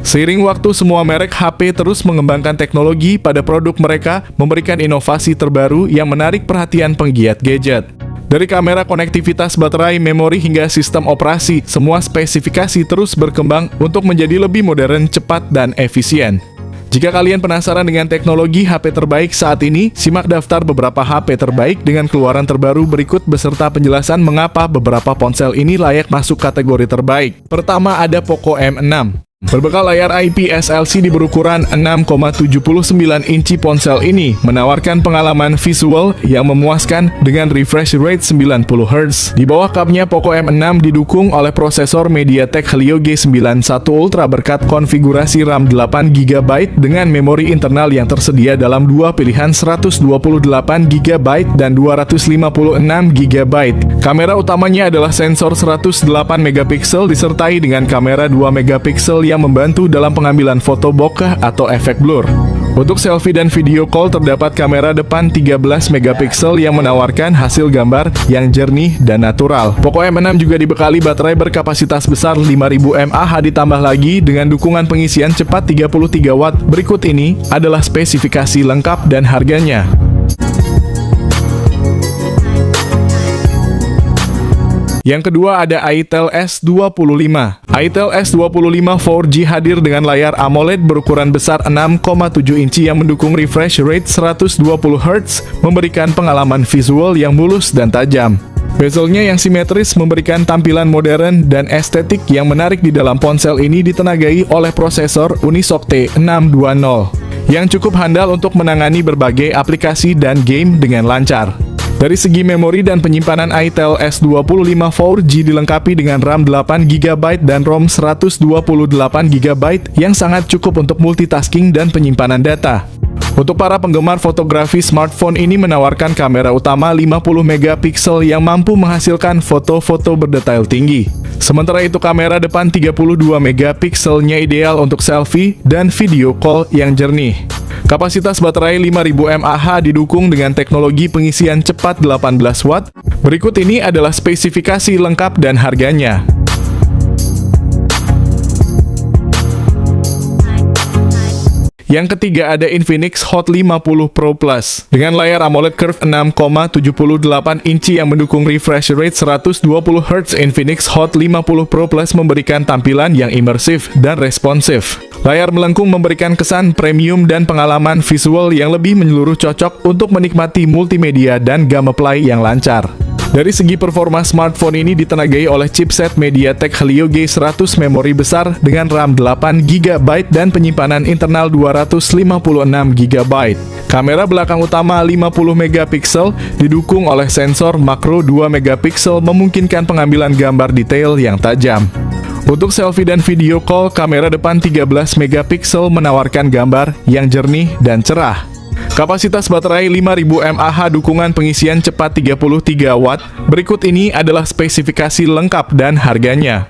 Seiring waktu, semua merek HP terus mengembangkan teknologi pada produk mereka, memberikan inovasi terbaru yang menarik perhatian penggiat gadget. Dari kamera, konektivitas baterai, memori, hingga sistem operasi, semua spesifikasi terus berkembang untuk menjadi lebih modern, cepat, dan efisien. Jika kalian penasaran dengan teknologi HP terbaik saat ini, simak daftar beberapa HP terbaik dengan keluaran terbaru berikut beserta penjelasan mengapa beberapa ponsel ini layak masuk kategori terbaik. Pertama, ada Poco M6. Berbekal layar IPS LCD berukuran 6,79 inci, ponsel ini menawarkan pengalaman visual yang memuaskan dengan refresh rate 90 Hz. Di bawah cupnya, Poco M6 didukung oleh prosesor MediaTek Helio G91 Ultra berkat konfigurasi RAM 8GB dengan memori internal yang tersedia dalam dua pilihan 128GB dan 256GB. Kamera utamanya adalah sensor 108MP disertai dengan kamera 2MP yang membantu dalam pengambilan foto bokeh atau efek blur. Untuk selfie dan video call terdapat kamera depan 13MP yang menawarkan hasil gambar yang jernih dan natural. Poco M6 juga dibekali baterai berkapasitas besar 5000 mAh ditambah lagi dengan dukungan pengisian cepat 33 Watt. Berikut ini adalah spesifikasi lengkap dan harganya. Yang kedua ada Itel S25. Itel S25 4G hadir dengan layar AMOLED berukuran besar 6,7 inci yang mendukung refresh rate 120 Hz, memberikan pengalaman visual yang mulus dan tajam. Bezelnya yang simetris memberikan tampilan modern dan estetik yang menarik di dalam ponsel ini, ditenagai oleh prosesor Unisoc T620 yang cukup handal untuk menangani berbagai aplikasi dan game dengan lancar. Dari segi memori dan penyimpanan, Itel S25 4G dilengkapi dengan RAM 8GB dan ROM 128GB yang sangat cukup untuk multitasking dan penyimpanan data. Untuk para penggemar fotografi, smartphone ini menawarkan kamera utama 50MP yang mampu menghasilkan foto-foto berdetail tinggi. Sementara itu, kamera depan 32MP-nya ideal untuk selfie dan video call yang jernih. Kapasitas baterai 5000 mAh didukung dengan teknologi pengisian cepat 18 Watt. Berikut ini adalah spesifikasi lengkap dan harganya. Yang ketiga ada Infinix Hot 50 Pro Plus. Dengan layar AMOLED Curve 6,78 inci yang mendukung refresh rate 120 Hz, Infinix Hot 50 Pro Plus memberikan tampilan yang imersif dan responsif. Layar melengkung memberikan kesan premium dan pengalaman visual yang lebih menyeluruh, cocok untuk menikmati multimedia dan gameplay yang lancar. Dari segi performa, smartphone ini ditenagai oleh chipset MediaTek Helio G100, memori besar dengan RAM 8GB dan penyimpanan internal 256GB. Kamera belakang utama 50MP didukung oleh sensor makro 2MP, memungkinkan pengambilan gambar detail yang tajam. Untuk selfie dan video call, kamera depan 13MP menawarkan gambar yang jernih dan cerah. Kapasitas baterai 5000 mAh, dukungan pengisian cepat 33 Watt. Berikut ini adalah spesifikasi lengkap dan harganya.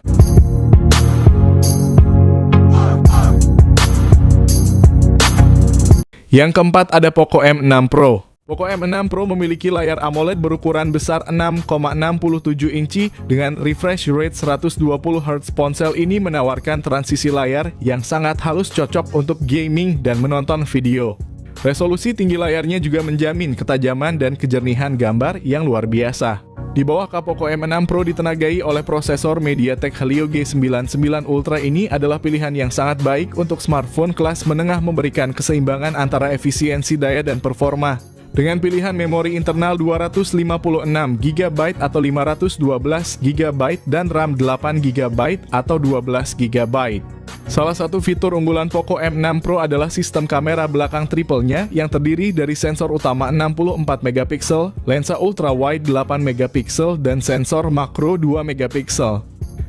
Yang keempat ada Poco M6 Pro. Poco M6 Pro memiliki layar AMOLED berukuran besar 6,67 inci dengan refresh rate 120 Hz. Ponsel ini menawarkan transisi layar yang sangat halus, cocok untuk gaming dan menonton video. Resolusi tinggi layarnya juga menjamin ketajaman dan kejernihan gambar yang luar biasa. Di bawah kap Poco M6 Pro ditenagai oleh prosesor MediaTek Helio G91 Ultra. Ini adalah pilihan yang sangat baik untuk smartphone kelas menengah, memberikan keseimbangan antara efisiensi daya dan performa. Dengan pilihan memori internal 256GB atau 512GB dan RAM 8GB atau 12GB. Salah satu fitur unggulan Poco M6 Pro adalah sistem kamera belakang triple-nya yang terdiri dari sensor utama 64MP, lensa ultra wide 8MP, dan sensor makro 2MP.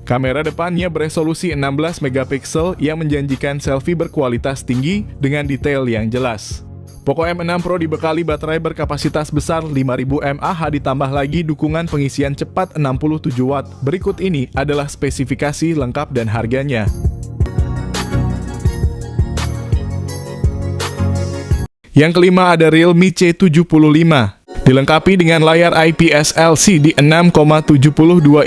Kamera depannya beresolusi 16MP yang menjanjikan selfie berkualitas tinggi dengan detail yang jelas. Poco M6 Pro dibekali baterai berkapasitas besar 5000 mAh ditambah lagi dukungan pengisian cepat 67 Watt. Berikut ini adalah spesifikasi lengkap dan harganya. Yang kelima ada Realme C75. Dilengkapi dengan layar IPS LCD 6,72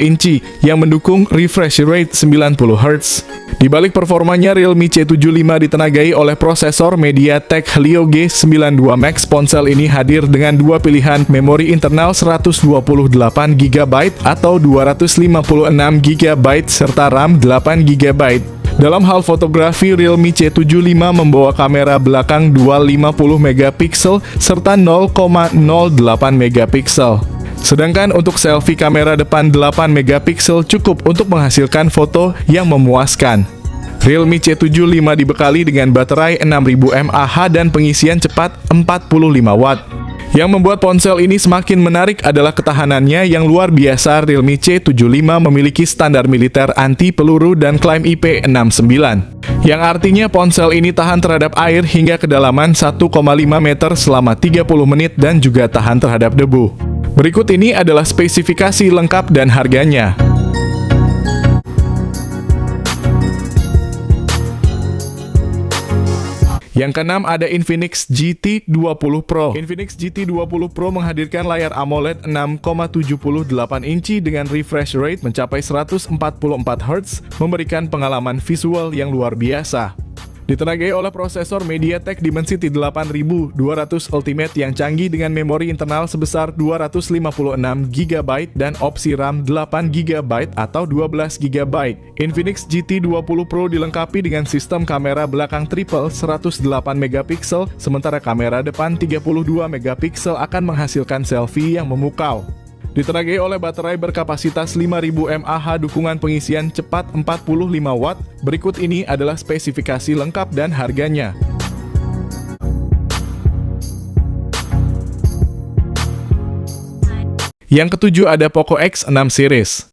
inci yang mendukung refresh rate 90 Hz. Di balik performanya, Realme C75 ditenagai oleh prosesor MediaTek Helio G92 Max. Ponsel ini hadir dengan dua pilihan memori internal 128GB atau 256GB serta RAM 8GB. Dalam hal fotografi, Realme C75 membawa kamera belakang dual 50MP serta 0,08 megapiksel. Sedangkan untuk selfie, kamera depan 8MP cukup untuk menghasilkan foto yang memuaskan. Realme C75 dibekali dengan baterai 6000 mAh dan pengisian cepat 45 Watt. Yang membuat ponsel ini semakin menarik adalah ketahanannya yang luar biasa. Realme C75 memiliki standar militer anti peluru dan klaim IP69, yang artinya ponsel ini tahan terhadap air hingga kedalaman 1,5 meter selama 30 menit dan juga tahan terhadap debu. Berikut ini adalah spesifikasi lengkap dan harganya. Yang keenam ada Infinix GT 20 Pro. Infinix GT 20 Pro menghadirkan layar AMOLED 6,78 inci dengan refresh rate mencapai 144 Hz, memberikan pengalaman visual yang luar biasa. Ditenagai oleh prosesor MediaTek Dimensity 8200 Ultimate yang canggih dengan memori internal sebesar 256GB dan opsi RAM 8GB atau 12GB. Infinix GT 20 Pro dilengkapi dengan sistem kamera belakang triple 108MP, sementara kamera depan 32MP akan menghasilkan selfie yang memukau. Ditenagai oleh baterai berkapasitas 5000 mAh, dukungan pengisian cepat 45 Watt. Berikut ini adalah spesifikasi lengkap dan harganya. Yang ketujuh ada Poco X6 series.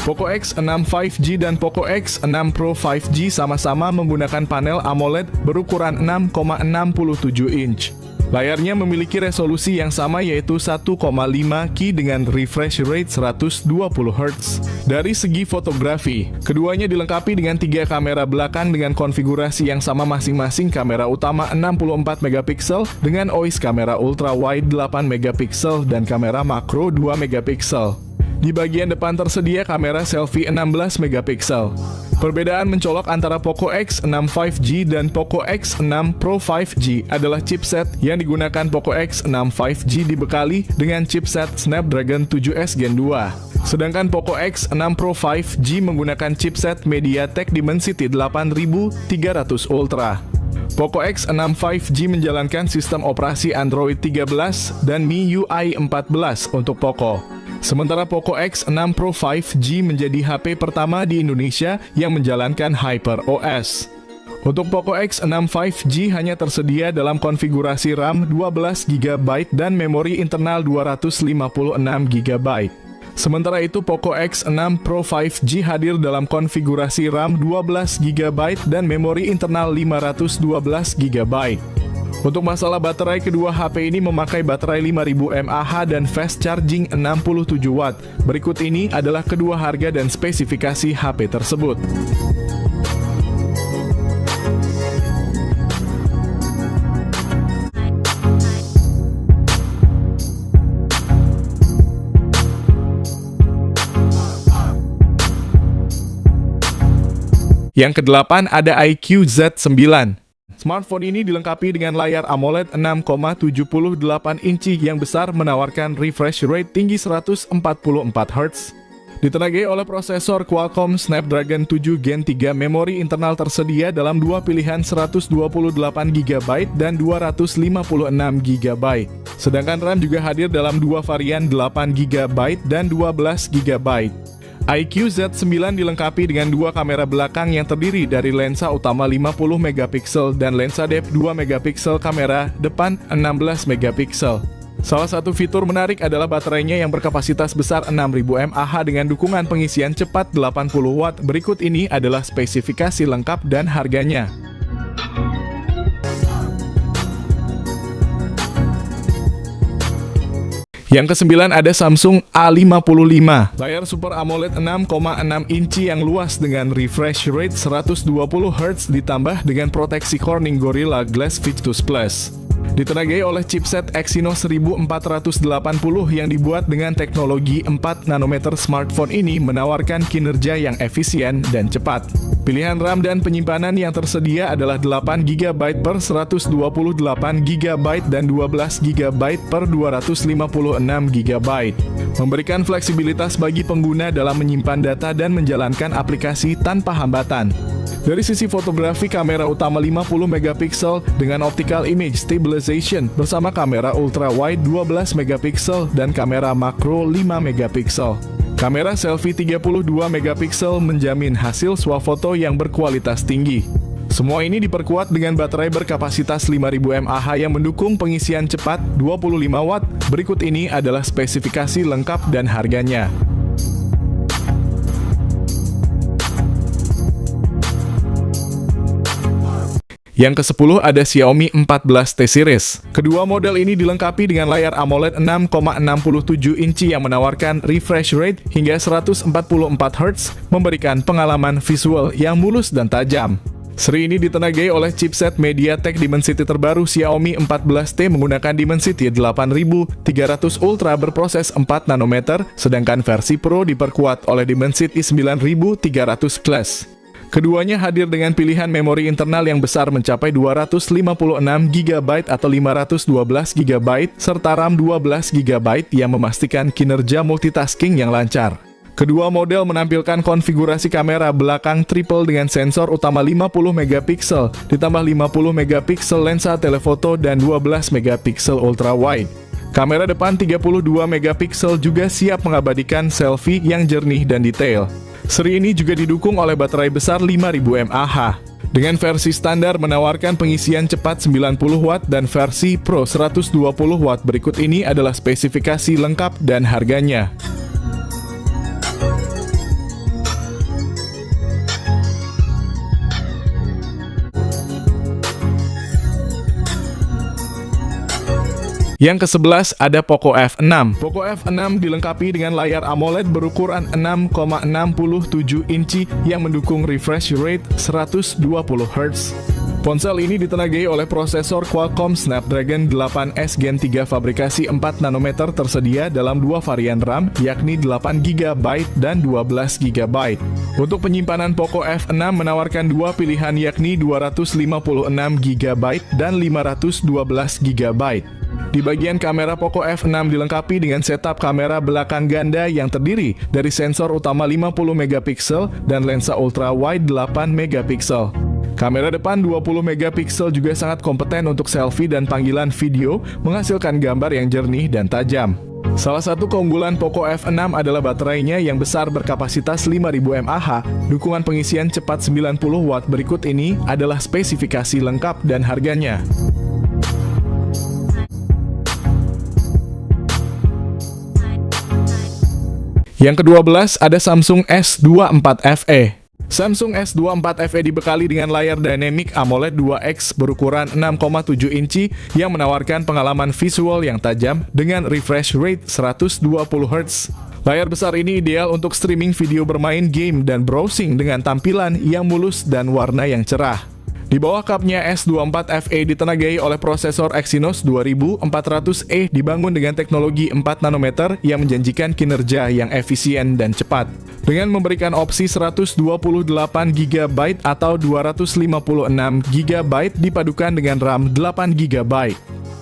Poco X6 5G dan Poco X6 Pro 5G sama-sama menggunakan panel AMOLED berukuran 6,67 inch. Layarnya memiliki resolusi yang sama yaitu 1,5K dengan refresh rate 120 Hz. Dari segi fotografi, keduanya dilengkapi dengan 3 kamera belakang dengan konfigurasi yang sama masing-masing. Kamera utama 64MP dengan OIS kamera ultra wide 8MP dan kamera makro 2MP. Di bagian depan tersedia kamera selfie 16MP. Perbedaan mencolok antara Poco X6 5G dan Poco X6 Pro 5G adalah chipset yang digunakan. Poco X6 5G dibekali dengan chipset Snapdragon 7S Gen 2. Sedangkan Poco X6 Pro 5G menggunakan chipset MediaTek Dimensity 8300 Ultra. Poco X6 5G menjalankan sistem operasi Android 13 dan MIUI 14 untuk Poco. Sementara Poco X6 Pro 5G menjadi HP pertama di Indonesia yang menjalankan HyperOS. Untuk Poco X6 5G hanya tersedia dalam konfigurasi RAM 12GB dan memori internal 256GB. Sementara itu Poco X6 Pro 5G hadir dalam konfigurasi RAM 12GB dan memori internal 512GB. Untuk masalah baterai, kedua HP ini memakai baterai 5000 mAh dan fast charging 67 Watt. Berikut ini adalah kedua harga dan spesifikasi HP tersebut. Yang kedelapan ada iQOO Z9. Smartphone ini dilengkapi dengan layar AMOLED 6,78 inci yang besar menawarkan refresh rate tinggi 144 Hz. Ditenagai oleh prosesor Qualcomm Snapdragon 7 Gen 3, memori internal tersedia dalam dua pilihan 128GB dan 256GB. Sedangkan RAM juga hadir dalam dua varian 8GB dan 12GB. iQOO Z9 dilengkapi dengan dua kamera belakang yang terdiri dari lensa utama 50MP dan lensa depth 2MP, kamera depan 16MP. Salah satu fitur menarik adalah baterainya yang berkapasitas besar 6000 mAh dengan dukungan pengisian cepat 80 Watt. Berikut ini adalah spesifikasi lengkap dan harganya. Yang kesembilan ada Samsung A55. Layar Super AMOLED 6,6 inci yang luas dengan refresh rate 120 Hz ditambah dengan proteksi Corning Gorilla Glass Victus Plus. Ditenagai oleh chipset Exynos 1480 yang dibuat dengan teknologi 4 nanometer, smartphone ini menawarkan kinerja yang efisien dan cepat. Pilihan RAM dan penyimpanan yang tersedia adalah 8 GB per 128 GB dan 12 GB per 256 GB. Memberikan fleksibilitas bagi pengguna dalam menyimpan data dan menjalankan aplikasi tanpa hambatan. Dari sisi fotografi, kamera utama 50 megapiksel dengan optical image stabilization bersama kamera ultra wide 12 megapiksel dan kamera makro 5 megapiksel. Kamera selfie 32 megapiksel menjamin hasil swafoto yang berkualitas tinggi. Semua ini diperkuat dengan baterai berkapasitas 5000 mAh yang mendukung pengisian cepat 25 watt. Berikut ini adalah spesifikasi lengkap dan harganya. Yang ke-10 ada Xiaomi 14T Series. Kedua model ini dilengkapi dengan layar AMOLED 6,67 inci yang menawarkan refresh rate hingga 144 Hz, memberikan pengalaman visual yang mulus dan tajam. Seri ini ditenagai oleh chipset MediaTek Dimensity terbaru Xiaomi 14T menggunakan Dimensity 8300 Ultra berproses 4 nanometer, sedangkan versi Pro diperkuat oleh Dimensity 9300 Plus. Keduanya hadir dengan pilihan memori internal yang besar mencapai 256 GB atau 512 GB, serta RAM 12 GB yang memastikan kinerja multitasking yang lancar. Kedua model menampilkan konfigurasi kamera belakang triple dengan sensor utama 50 megapiksel, ditambah 50 megapiksel lensa telefoto dan 12 megapiksel ultra wide. Kamera depan 32 megapiksel juga siap mengabadikan selfie yang jernih dan detail. Seri ini juga didukung oleh baterai besar 5000 mAh. Dengan versi standar menawarkan pengisian cepat 90 watt dan versi Pro 120 watt. Berikut ini adalah spesifikasi lengkap dan harganya. Yang ke-11 ada Poco F6. Poco F6 dilengkapi dengan layar AMOLED berukuran 6,67 inci yang mendukung refresh rate 120 Hz. Ponsel ini ditenagai oleh prosesor Qualcomm Snapdragon 8S Gen 3 fabrikasi 4 nanometer tersedia dalam dua varian RAM, yakni 8 GB dan 12 GB. Untuk penyimpanan Poco F6 menawarkan dua pilihan, yakni 256 GB dan 512 GB. Di bagian kamera, Poco F6 dilengkapi dengan setup kamera belakang ganda yang terdiri dari sensor utama 50 megapiksel dan lensa ultra wide 8 megapiksel. Kamera depan 20 megapiksel juga sangat kompeten untuk selfie dan panggilan video, menghasilkan gambar yang jernih dan tajam. Salah satu keunggulan Poco F6 adalah baterainya yang besar berkapasitas 5000 mAh, dukungan pengisian cepat 90 watt. Berikut ini adalah spesifikasi lengkap dan harganya. Yang ke-12 ada Samsung S24 FE. Samsung S24 FE dibekali dengan layar Dynamic AMOLED 2X berukuran 6,7 inci yang menawarkan pengalaman visual yang tajam dengan refresh rate 120 Hz. Layar besar ini ideal untuk streaming video, bermain game, dan browsing dengan tampilan yang mulus dan warna yang cerah. Di bawah kapnya, S24 FE ditenagai oleh prosesor Exynos 2400E dibangun dengan teknologi 4 nanometer yang menjanjikan kinerja yang efisien dan cepat. Dengan memberikan opsi 128 GB atau 256 GB dipadukan dengan RAM 8 GB.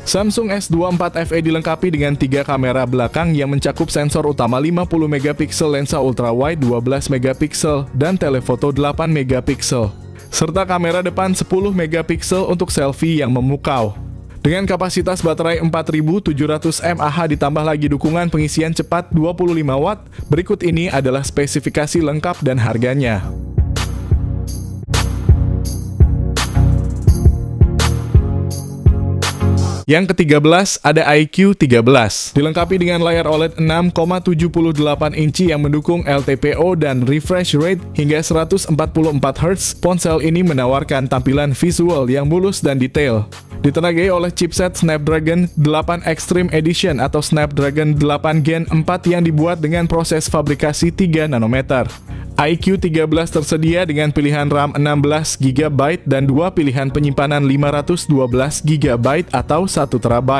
Samsung S24 FE dilengkapi dengan 3 kamera belakang yang mencakup sensor utama 50 megapiksel, lensa ultra wide 12 megapiksel, dan telefoto 8 megapiksel. Serta kamera depan 10 megapiksel untuk selfie yang memukau. Dengan kapasitas baterai 4700 mAh ditambah lagi dukungan pengisian cepat 25 watt, berikut ini adalah spesifikasi lengkap dan harganya. Yang ke-13 ada iQOO 13. Dilengkapi dengan layar OLED 6,78 inci yang mendukung LTPO dan refresh rate hingga 144 Hz, ponsel ini menawarkan tampilan visual yang mulus dan detail. Ditenagai oleh chipset Snapdragon 8 Extreme Edition atau Snapdragon 8 Gen 4 yang dibuat dengan proses fabrikasi 3 nanometer. iQOO 13 tersedia dengan pilihan RAM 16 GB dan dua pilihan penyimpanan 512 GB atau 1 TB.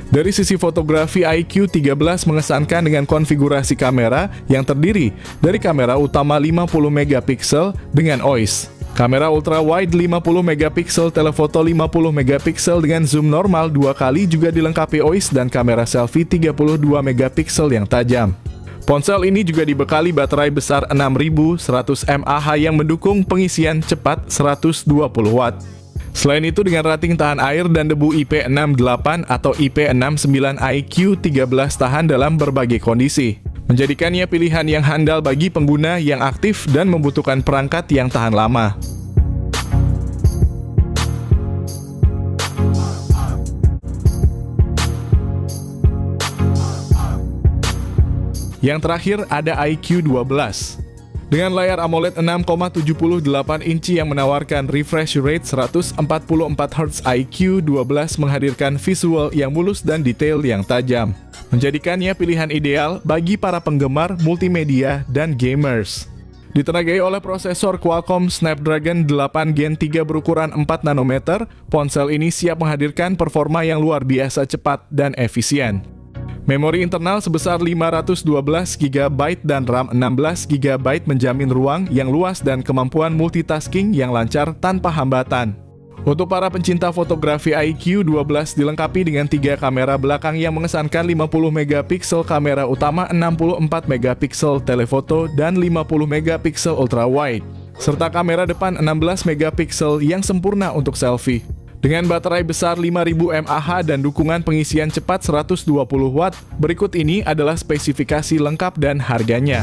Dari sisi fotografi, iQOO 13 mengesankan dengan konfigurasi kamera yang terdiri dari kamera utama 50 megapiksel dengan OIS, kamera ultra wide 50 megapiksel, telefoto 50 megapiksel dengan zoom normal 2 kali, juga dilengkapi OIS dan kamera selfie 32 megapiksel yang tajam. Ponsel ini juga dibekali baterai besar 6100 mAh yang mendukung pengisian cepat 120 Watt. Selain itu, dengan rating tahan air dan debu IP68 atau IP69, iQOO 13 tahan dalam berbagai kondisi, menjadikannya pilihan yang handal bagi pengguna yang aktif dan membutuhkan perangkat yang tahan lama. Yang terakhir ada iQOO 12. Dengan layar AMOLED 6,78 inci yang menawarkan refresh rate 144 Hz, iQOO 12 menghadirkan visual yang mulus dan detail yang tajam, menjadikannya pilihan ideal bagi para penggemar multimedia dan gamers. Ditenagai oleh prosesor Qualcomm Snapdragon 8 Gen 3 berukuran 4 nanometer, ponsel ini siap menghadirkan performa yang luar biasa cepat dan efisien. Memori internal sebesar 512 GB dan RAM 16 GB menjamin ruang yang luas dan kemampuan multitasking yang lancar tanpa hambatan. Untuk para pencinta fotografi, iQOO 12 dilengkapi dengan 3 kamera belakang yang mengesankan 50 megapiksel, kamera utama 64 megapiksel telefoto dan 50 megapiksel ultra wide, serta kamera depan 16 megapiksel yang sempurna untuk selfie. Dengan baterai besar 5000 mAh dan dukungan pengisian cepat 120 Watt, berikut ini adalah spesifikasi lengkap dan harganya.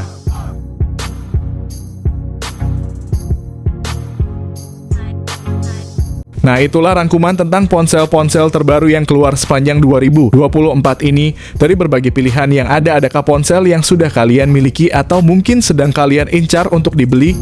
Nah, itulah rangkuman tentang ponsel-ponsel terbaru yang keluar sepanjang 2024 ini. Dari berbagai pilihan yang ada, adakah ponsel yang sudah kalian miliki atau mungkin sedang kalian incar untuk dibeli?